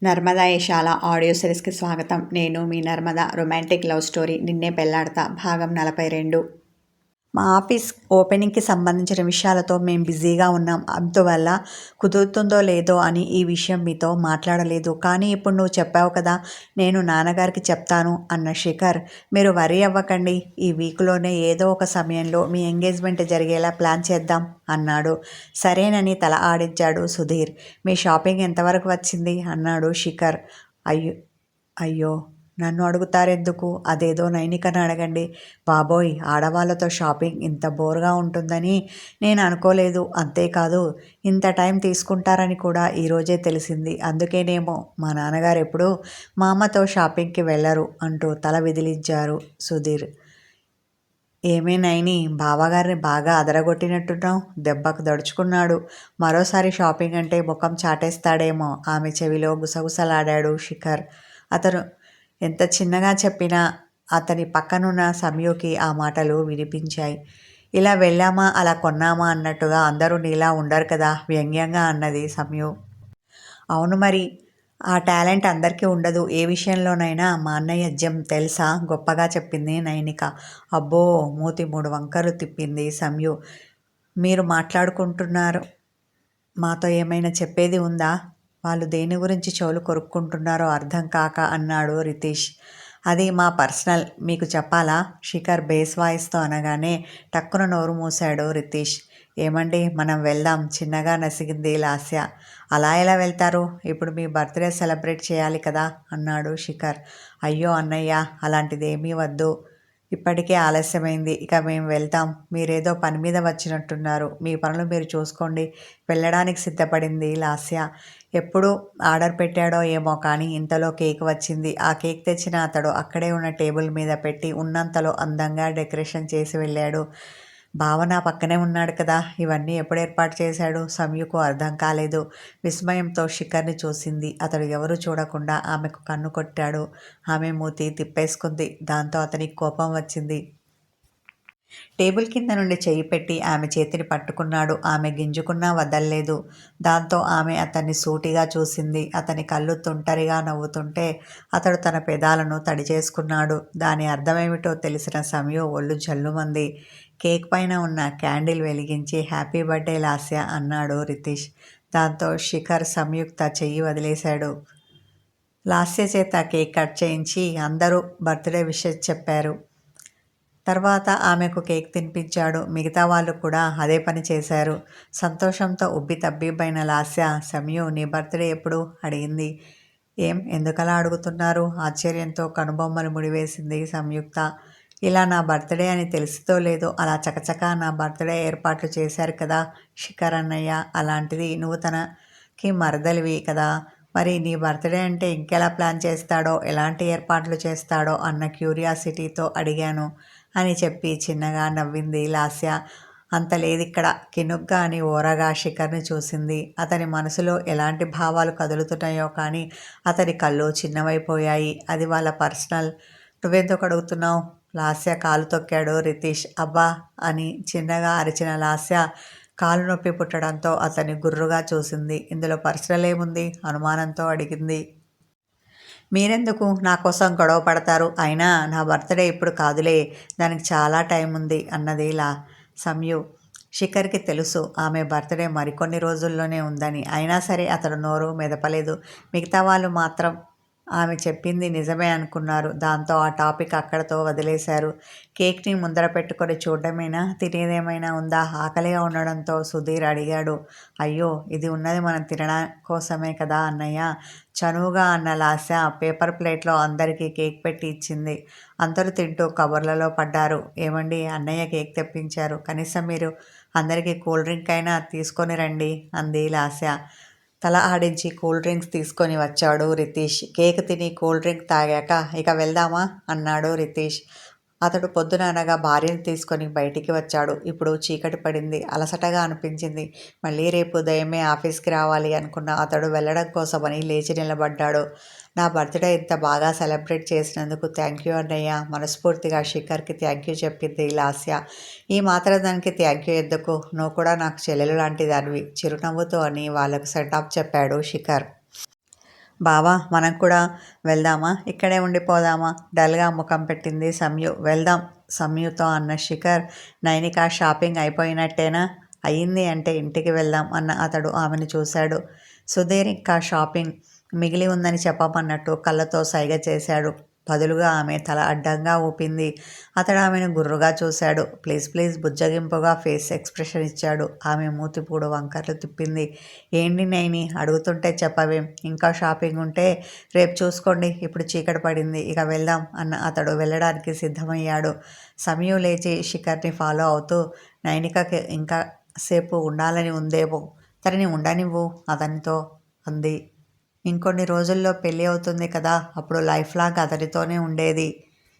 Narmada యశాల audio సిరీస్కి స్వాగతం. నేను మీ Narmada. Romantic love story నిన్నే పెళ్లాడతా భాగం 42. మా ఆఫీస్ ఓపెనింగ్కి సంబంధించిన విషయాలతో మేము బిజీగా ఉన్నాం. అందువల్ల కుదురుతుందో లేదో అని ఈ విషయం మీతో మాట్లాడలేదు. కానీ ఇప్పుడు నువ్వు చెప్పావు కదా, నేను నాన్నగారికి చెప్తాను అన్న శిఖర్. మీరు వరీ అవ్వకండి, ఈ వీక్లోనే ఏదో ఒక సమయంలో మీ ఎంగేజ్మెంట్ జరిగేలా ప్లాన్ చేద్దాం అన్నాడు. సరేనని తల ఆడించాడు సుధీర్. మీ షాపింగ్ ఎంతవరకు వచ్చింది అన్నాడు శిఖర్. అయ్యో నన్ను అడుగుతారెందుకు, అదేదో నైనికను అడగండి. బాబోయ్, ఆడవాళ్ళతో షాపింగ్ ఇంత బోర్గా ఉంటుందని నేను అనుకోలేదు. అంతేకాదు ఇంత టైం తీసుకుంటారని కూడా ఈరోజే తెలిసింది. అందుకేనేమో మా నాన్నగారు ఎప్పుడూ మా అమ్మతో షాపింగ్కి వెళ్ళరు అంటూ తల విదిలించారు సుధీర్. ఏమే నైని, బావగారిని బాగా అదరగొట్టినట్టున్నావు. దెబ్బకు దడుచుకున్నాడు. మరోసారి షాపింగ్ అంటే ముఖం చాటేస్తాడేమో ఆమె చెవిలో గుసగుసలాడాడు శిఖర్. అతను ఎంత చిన్నగా చెప్పినా అతని పక్కనున్న సమయుకి ఆ మాటలు వినిపించాయి. ఇలా వెళ్ళామా అలా కొన్నామా అన్నట్టుగా అందరూ నీలా ఉండరు కదా, వ్యంగ్యంగా అన్నది సమయు. అవును మరి, ఆ టాలెంట్ అందరికీ ఉండదు. ఏ విషయంలోనైనా మా అన్నయ్య జం తెలుసా, గొప్పగా చెప్పింది నైనిక. అబ్బో, మూతి 3 వంకలు తిప్పింది సమయు. మీరు మాట్లాడుకుంటున్నారు, మాతో ఏమైనా చెప్పేది ఉందా? వాళ్ళు దేని గురించి చెవులు కొరుక్కుంటున్నారో అర్థం కాక అన్నాడు రితీష్. అది మా పర్సనల్, మీకు చెప్పాలా? శిఖర్ బేస్ వాయిస్తో అనగానే టక్కున నోరు మూశాడు రితీష్. ఏమండి, మనం వెళ్దాం, చిన్నగా నసిగింది లాస్య. అలా ఎలా వెళ్తారు? ఇప్పుడు మీ బర్త్డే సెలబ్రేట్ చేయాలి కదా అన్నాడు శిఖర్. అయ్యో అన్నయ్య, అలాంటిదేమీ వద్దు. ఇప్పటికే ఆలస్యమైంది, ఇక మేము వెళ్తాం. మీరేదో పని మీద వచ్చినట్టున్నారు, మీ పనులు మీరు చూసుకోండి. వెళ్ళడానికి సిద్ధపడింది లాస్య. ఎప్పుడు ఆర్డర్ పెట్టాడో ఏమో కానీ ఇంతలో కేక్ వచ్చింది. ఆ కేక్ తెచ్చిన అతడు అక్కడే ఉన్న టేబుల్ మీద పెట్టి ఉన్నంతలో అందంగా డెకరేషన్ చేసి వెళ్ళాడు. భావన పక్కనే ఉన్నాడు కదా, ఇవన్నీ ఎప్పుడు ఏర్పాటు చేశాడు? సమయుకు అర్థం కాలేదు. విస్మయంతో శిఖర్ని చూసింది. అతడు ఎవరూ చూడకుండా ఆమెకు కన్ను కొట్టాడు. ఆమె మూతి తిప్పేసుకుంది. దాంతో అతనికి కోపం వచ్చింది. టేబుల్ కింద నుండి చెయ్యి పెట్టి ఆమె చేతిని పట్టుకున్నాడు. ఆమె గింజుకున్నా వదల్లేదు. దాంతో ఆమె అతన్ని సూటిగా చూసింది. అతని కళ్ళు తుంటరిగా నవ్వుతుంటే అతడు తన పెదాలను తడి చేసుకున్నాడు. దాని అర్థమేమిటో తెలిసిన సమయం ఒళ్ళు జల్లుమంది. కేక్ పైన ఉన్న క్యాండిల్ వెలిగించి హ్యాపీ బర్త్డే లాస్య అన్నాడు రితీష్. దాంతో శిఖర్ సంయుక్త చెయ్యి వదిలేశాడు. లాస్య చేత కేక్ కట్ చేయించి అందరూ బర్త్డే విషెస్ చెప్పారు. తర్వాత ఆమెకు కేక్ తినిపించాడు. మిగతా వాళ్ళు కూడా అదే పని చేశారు. సంతోషంతో ఉబ్బి తబ్బిబ్బైన లాస్య, సమయు నీ బర్త్డే ఎప్పుడు అడిగింది. ఎందుకలా అడుగుతున్నారు? ఆశ్చర్యంతో కనుబొమ్మలు ముడివేసింది సంయుక్త. ఇలా నా బర్త్డే అని తెలిసితో లేదో అలా చకచకా నా బర్త్డే ఏర్పాట్లు చేశారు కదా శిఖర్ అన్నయ్య. అలాంటిది నువ్వు తనకి మరదలివి కదా, మరి నీ బర్త్డే అంటే ఇంకెలా ప్లాన్ చేస్తాడో, ఎలాంటి ఏర్పాట్లు చేస్తాడో అన్న క్యూరియాసిటీతో అడిగాను అని చెప్పి చిన్నగా నవ్వింది లాస్య. అంత లేదిక్కడ, కినుగ్గా అని ఓరగా శిఖర్ని చూసింది. అతని మనసులో ఎలాంటి భావాలు కదులుతున్నాయో కానీ అతని కళ్ళు చిన్నవైపోయాయి. అది వాళ్ళ పర్సనల్, నువ్వెందుకు అడుగుతున్నావు? లాస్య కాలు తొక్కాడు రితీష్. అబ్బా అని చిన్నగా అరిచిన లాస్య కాలు నొప్పి పుట్టడంతో అతన్ని గుర్రుగా చూసింది. ఇందులో పర్సనల్ ఏముంది? అనుమానంతో అడిగింది. మీరెందుకు నా కోసం గొడవ పడతారు? అయినా నా బర్త్డే ఇప్పుడు కాదులే, దానికి చాలా టైం ఉంది అన్నది సమయు. శిఖర్కి తెలుసు ఆమె బర్త్డే మరికొన్ని రోజుల్లోనే ఉందని. అయినా సరే అతడు నోరు మెదపలేదు. మిగతా వాళ్ళు మాత్రం ఆమె చెప్పింది నిజమే అనుకున్నారు. దాంతో ఆ టాపిక్ అక్కడతో వదిలేశారు. కేక్ని ముందర పెట్టుకొని చూడడమేనా, తినేదేమైనా ఉందా? ఆకలిగా ఉండడంతో సుధీర్ అడిగాడు. అయ్యో, ఇది ఉన్నది మనం తినడం కోసమే కదా అన్నయ్య, చనువుగా అన్న లాస్య పేపర్ ప్లేట్లో అందరికీ కేక్ పెట్టి ఇచ్చింది. అందరూ తింటూ కబుర్లలో పడ్డారు. ఏమండి, అన్నయ్య కేక్ తెప్పించారు, కనీసం మీరు అందరికీ కూల్ డ్రింక్ అయినా తీసుకొని రండి అంది లాస్య. తల ఆడించి కూల్ డ్రింక్స్ తీసుకొని వచ్చాడు రితీష్. కేక్ తిని కూల్ డ్రింక్ తాగాక ఇక వెళ్దామా అన్నాడు రితీష్. అతడు పొద్దున అనగా భార్యను తీసుకొని బయటికి వచ్చాడు. ఇప్పుడు చీకటి పడింది. అలసటగా అనిపించింది. మళ్ళీ రేపు ఉదయమే ఆఫీస్కి రావాలి అనుకున్న అతడు వెళ్ళడం కోసమని లేచి నిలబడ్డాడు. నా బర్త్డే ఇంత బాగా సెలబ్రేట్ చేసినందుకు థ్యాంక్ యూ అన్నయ్య. మనస్ఫూర్తిగా శిఖర్కి థ్యాంక్ యూ చెప్పింది లాస్య. ఈ మాత్రం దానికి థ్యాంక్ యూ ఎందుకు? నువ్వు కూడా నాకు చెల్లెలు లాంటి దానివి చిరునవ్వుతో అని వాళ్లకు సెండ్ ఆఫ్ చెప్పాడు శిఖర్. బావా మనం కూడా వెళ్దామా, ఇక్కడే ఉండిపోదామా, డల్గా ముఖం పెట్టింది సంయు. వెళ్దాం సంయుతో అన్న శిఖర్. నైనిక షాపింగ్ అయిపోయినట్టేనా, అయ్యింది అంటే ఇంటికి వెళ్దాం అన్న అతడు ఆమెను చూశాడు. సుధీర్ ఇంకా షాపింగ్ మిగిలి ఉందని చెప్పమన్నట్టు కళ్ళతో సైగ చేశాడు. బదులుగా ఆమె తల అడ్డంగా ఊపింది. అతడు ఆమెను గుర్రుగా చూశాడు. ప్లీజ్ ప్లీజ్ బుజ్జగింపుగా ఫేస్ ఎక్స్ప్రెషన్ ఇచ్చాడు. ఆమె మూతిపూడు వంకర్లు తిప్పింది. ఏంటి నైని, అడుగుతుంటే చెప్పవేం, ఇంకా షాపింగ్ ఉంటే రేపు చూసుకోండి, ఇప్పుడు చీకటి పడింది, ఇక వెళ్దాం అన్న అతడు వెళ్ళడానికి సిద్ధమయ్యాడు. సమయం లేచి శిఖర్ని ఫాలో అవుతూ, నైనికకి ఇంకా సేపు ఉండాలని ఉందేమో, తనని ఉండనివ్వు అతనితో అంది. ఇంకొన్ని రోజుల్లో పెళ్ళి అవుతుంది కదా, అప్పుడు లైఫ్ లాంగ్ అతనితోనే ఉండేది.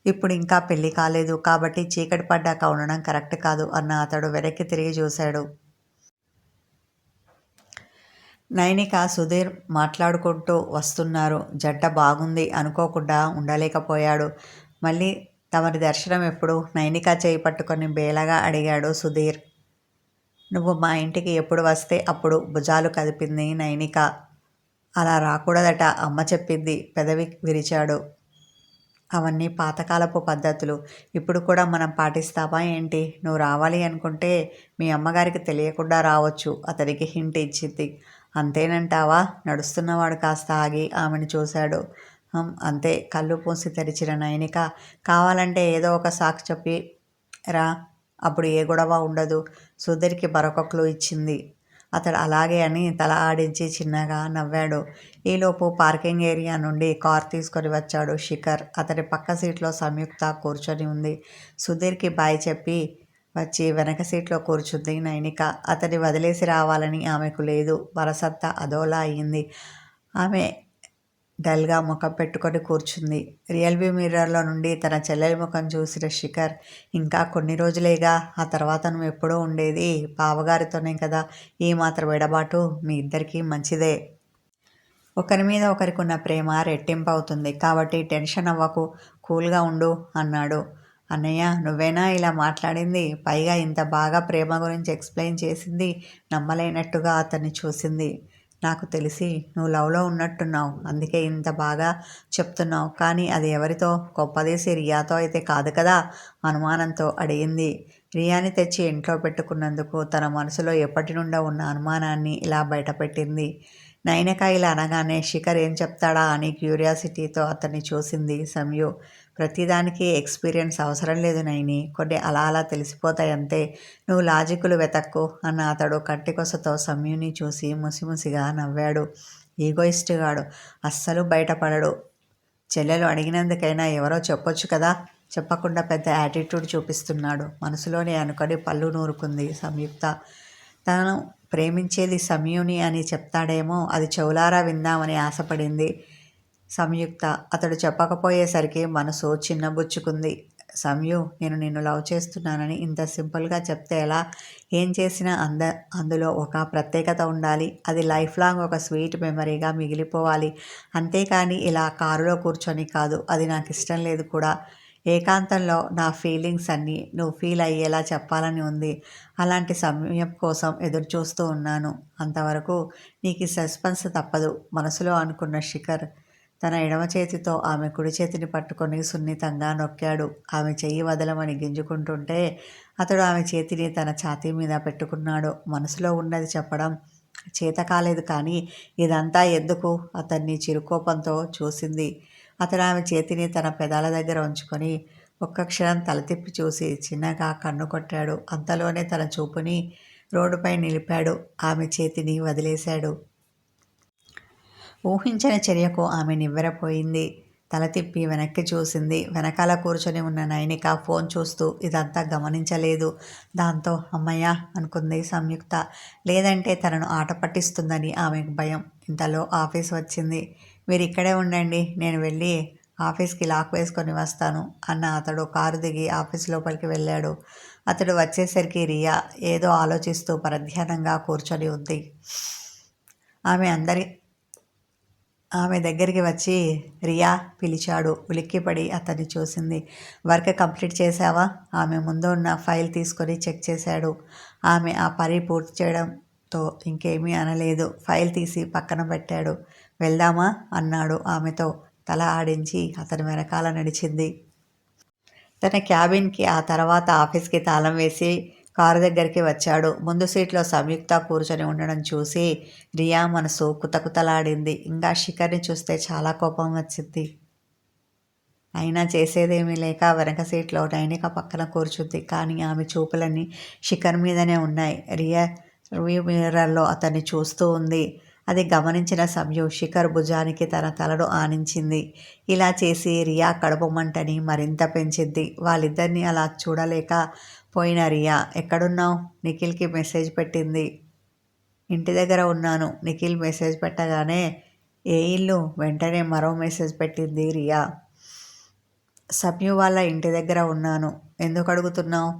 ఇప్పుడు ఇంకా పెళ్ళి కాలేదు కాబట్టి చీకటి పడ్డాక ఉండడం కరెక్ట్ కాదు అన్న అతడు వెనక్కి తిరిగి చూశాడు. నైనిక సుధీర్ మాట్లాడుకుంటూ వస్తున్నారు. జంట బాగుంది అనుకోకుండా ఉండలేకపోయాడు. మళ్ళీ తమరి దర్శనం ఎప్పుడు, నైనిక చేయి పట్టుకొని బేలగా అడిగాడు సుధీర్. నువ్వు మా ఇంటికి ఎప్పుడు వస్తే అప్పుడు, భుజాలు కదిపింది నైనిక. అలా రాకూడదట, అమ్మ చెప్పింది, పెదవి విరిచాడు. అవన్నీ పాతకాలపు పద్ధతులు, ఇప్పుడు కూడా మనం పాటిస్తామా ఏంటి? నువ్వు రావాలి అనుకుంటే మీ అమ్మగారికి తెలియకుండా రావచ్చు, అతనికి హింట్ ఇచ్చింది. అంతేనంటావా? నడుస్తున్నవాడు కాస్త ఆగి ఆమెను చూశాడు. అంతే, కళ్ళు మూసి తెరిచిన నైనిక. కావాలంటే ఏదో ఒక సాకు చెప్పి రా, అప్పుడు ఏ గొడవ ఉండదు. సుధీర్కి మరొక క్లూ ఇచ్చింది. అతడు అలాగే అని తల ఆడించి చిన్నగా నవ్వాడు. ఈలోపు పార్కింగ్ ఏరియా నుండి కార్ తీసుకొని వచ్చాడు శిఖర్. అతని పక్క సీట్లో సంయుక్త కూర్చొని ఉంది. సుధీర్కి బాయ్ చెప్పి వచ్చి వెనక సీట్లో కూర్చుంది నైనిక. అతన్ని వదిలేసి రావాలని ఆమెకు లేదు. మనసంతా అదోలా అయింది. ఆమె డల్గా ముఖం పెట్టుకొని కూర్చుంది. రియల్వీ మిర్రర్లో నుండి తన చెల్లెలి ముఖం చూసిన శిఖర్, ఇంకా కొన్ని రోజులేగా, ఆ తర్వాత నువ్వు ఎప్పుడూ ఉండేది బావగారితోనే కదా, ఈ మాత్రం ఎడబాటు మీ ఇద్దరికీ మంచిదే. ఒకరి మీద ఒకరికున్న ప్రేమ రెట్టింపు అవుతుంది కాబట్టి టెన్షన్ అవ్వకు, కూల్గా ఉండు అన్నాడు. అన్నయ్య, నువ్వేనా ఇలా మాట్లాడింది? పైగా ఇంత బాగా ప్రేమ గురించి ఎక్స్ప్లెయిన్ చేసింది. నమ్మలేనట్టుగా అతన్ని చూసింది. నాకు తెలిసి నువ్వు లవ్లో ఉన్నట్టున్నావు, అందుకే ఇంత బాగా చెప్తున్నావు. కానీ అది ఎవరితో? గొప్పదేసి రియాతో అయితే కాదు కదా? అనుమానంతో అడిగింది. రియాని తెచ్చి ఇంట్లో పెట్టుకున్నందుకు తన మనసులో ఎప్పటి నుండో ఉన్న అనుమానాన్ని ఇలా బయటపెట్టింది. నైనిక ఇలా అనగానే శిఖర్ ఏం చెప్తాడా అని క్యూరియాసిటీతో అతన్ని చూసింది సంయు. ప్రతిదానికి ఎక్స్పీరియన్స్ అవసరం లేదు నైని, కొన్ని అలా అలా తెలిసిపోతాయి అంతే. నువ్వు లాజిక్కులు వెతక్కు అన్న అతడు కంటికొసతో సంయుని చూసి ముసిముసిగా నవ్వాడు. ఈగోయిస్టుగాడు, అస్సలు బయటపడడు. చెల్లెలు అడిగినందుకైనా ఎవరో చెప్పొచ్చు కదా, చెప్పకుండా పెద్ద యాటిట్యూడ్ చూపిస్తున్నాడు మనసులోనే అనుకొని పళ్ళు నూరుకుంది సంయుక్త. తను ప్రేమించేది సంయుని అని చెప్తాడేమో, అది చెవులారా విందామని ఆశపడింది సంయుక్త. అతడు చెప్పకపోయేసరికి మనసు చిన్నబుచ్చుకుంది. సంయు, నేను నిన్ను లవ్ చేస్తున్నానని ఇంత సింపుల్గా చెప్తే ఎలా? ఏం చేసినా అందులో ఒక ప్రత్యేకత ఉండాలి. అది లైఫ్ లాంగ్ ఒక స్వీట్ మెమరీగా మిగిలిపోవాలి. అంతేకాని ఇలా కారులో కూర్చొని కాదు, అది నాకు ఇష్టం లేదు కూడా. ఏకాంతంలో నా ఫీలింగ్స్ అన్నీ నువ్వు ఫీల్ అయ్యేలా చెప్పాలని ఉంది. అలాంటి సమయం కోసం ఎదురుచూస్తూ ఉన్నాను. అంతవరకు నీకు సస్పెన్స్ తప్పదు మనసులో అనుకున్న శిఖర్ తన ఎడమ చేతితో ఆమె కుడి చేతిని పట్టుకొని సున్నితంగా నొక్కాడు. ఆమె చెయ్యి వదలమని గింజుకుంటుంటే అతడు ఆమె చేతిని తన ఛాతీ మీద పెట్టుకున్నాడు. మనసులో ఉన్నది చెప్పడం చేత కాలేదు కానీ ఇదంతా ఎందుకు? అతన్ని చిరుకోపంతో చూసింది. అతడు ఆమె చేతిని తన పెదాల దగ్గర ఉంచుకొని ఒక్క క్షణం తల తిప్పి చూసి చిన్నగా కన్ను కొట్టాడు. అంతలోనే తన చూపుని రోడ్డుపై నిలిపాడు. ఆమె చేతిని వదిలేశాడు. ఊహించని చర్యకు ఆమె నివ్వెరపోయింది. తల తిప్పి వెనక్కి చూసింది. వెనకాల కూర్చొని ఉన్న నైనిక ఫోన్ చూస్తూ ఇదంతా గమనించలేదు. దాంతో అమ్మయ్య అనుకుంది సంయుక్త. లేదంటే తనను ఆట పట్టిస్తుందని ఆమెకు భయం. ఇంతలో ఆఫీస్ వచ్చింది. మీరు ఇక్కడే ఉండండి, నేను వెళ్ళి ఆఫీస్కి లాక్ వేసుకొని వస్తాను అన్న అతడు కారు దిగి ఆఫీస్ లోపలికి వెళ్ళాడు. అతడు వచ్చేసరికి రియా ఏదో ఆలోచిస్తూ పరధ్యానంగా కూర్చొని ఉంది. ఆమె దగ్గరికి వచ్చి రియా పిలిచాడు. ఉలిక్కిపడి అతన్ని చూసింది. వర్క్ కంప్లీట్ చేశావా? ఆమె ముందు ఉన్న ఫైల్ తీసుకొని చెక్ చేశాడు. ఆమె ఆ పని పూర్తి చేయడంతో ఇంకేమీ అనలేదు. ఫైల్ తీసి పక్కన పెట్టాడు. వెళ్దామా అన్నాడు ఆమెతో. తల ఆడించి అతని వెనకాల నడిచింది. తన క్యాబిన్కి, ఆ తర్వాత ఆఫీస్కి తాళం వేసి కారు దగ్గరికి వచ్చాడు. ముందు సీట్లో సంయుక్త కూర్చొని ఉండడం చూసి రియా మనసు కుతకుతలాడింది. ఇంకా శిఖర్ని చూస్తే చాలా కోపం వచ్చింది. అయినా చేసేదేమీ లేక వెనక సీట్లో నైనిక పక్కన కూర్చుంది. కానీ ఆమె చూపులన్నీ శిఖర్ మీదనే ఉన్నాయి. రియా రివ్యూ మిర్రర్లో అతన్ని చూస్తూ ఉంది. అది గమనించిన సంయు శిఖర్ భుజానికి తన తలను ఆనించింది. ఇలా చేసి రియా కడుపు మంటని మరింత పెంచింది. వాళ్ళిద్దరినీ అలా చూడలేక పోయిన రియా, ఎక్కడున్నావు? నిఖిల్కి మెసేజ్ పెట్టింది. ఇంటి దగ్గర ఉన్నాను. నిఖిల్ మెసేజ్ పెట్టగానే, ఏ ఇల్లు? వెంటనే మరో మెసేజ్ పెట్టింది రియా. సంయు వాళ్ళ ఇంటి దగ్గర ఉన్నాను. ఎందుకు అడుగుతున్నావు?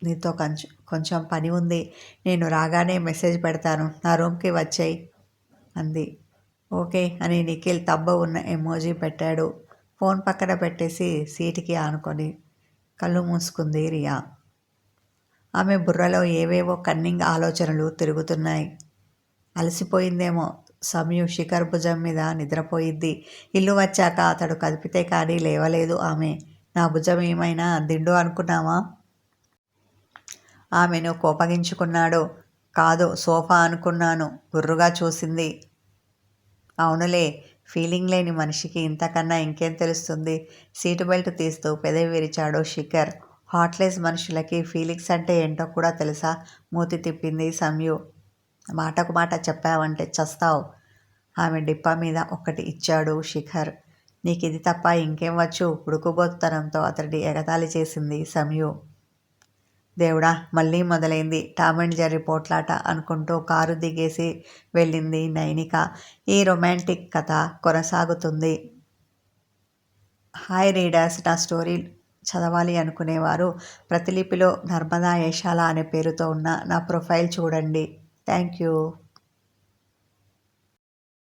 నీతో కొంచెం పని ఉంది. నేను రాగానే మెసేజ్ పెడతాను. నా రూమ్కి వచ్చేయి అంది. ఓకే అని నిఖిల్ తబ్బ ఉన్న ఎమోజీ పెట్టాడు. ఫోన్ పక్కన పెట్టేసి సీటుకి ఆనుకొని కళ్ళు మూసుకుంది రియా. ఆమె బుర్రలో ఏవేవో కన్నింగ్ ఆలోచనలు తిరుగుతున్నాయి. అలసిపోయిందేమో. సంయు శిఖర్ భుజం మీద నిద్రపోయిద్ది. ఇల్లు వచ్చాక అతడు కదిపితే కానీ లేవలేదు ఆమె. నా భుజం ఏమైనా దిండు అనుకున్నావా? ఆమెను కోపగించుకున్నాడు. కాదు, సోఫా అనుకున్నాను. గుర్రుగా చూసింది. అవునులే, ఫీలింగ్ లేని మనిషికి ఇంతకన్నా ఇంకేం తెలుస్తుంది? సీటు బెల్ట్ తీస్తూ పెదవి విరిచాడు శిఖర్. హార్ట్లెస్ మనుషులకి ఫీలింగ్స్ అంటే ఏంటో కూడా తెలుసా? మూతి తిప్పింది సంయు. మాటకు మాట చెప్పావంటే చస్తావు. ఆమె డిప్ప మీద ఒక్కటి ఇచ్చాడు శిఖర్. నీకిది తప్ప ఇంకేం వచ్చు? ఉడుకుబోతుతనంతో అతడిని ఎగతాళి చేసింది సంయు. దేవుడా, మళ్ళీ మొదలైంది టామ్ అండ్ జెర్రీ పోట్లాట అనుకుంటూ కారు దిగేసి వెళ్ళింది నైనిక. ఈ రొమాంటిక్ కథ కొనసాగుతుంది. హాయ్ రీడర్స్, నా స్టోరీ చదవాలి అనుకునేవారు ప్రతిలిపిలో నర్మదా ఏషాల అనే పేరుతో ఉన్న నా ప్రొఫైల్ చూడండి. Thank you.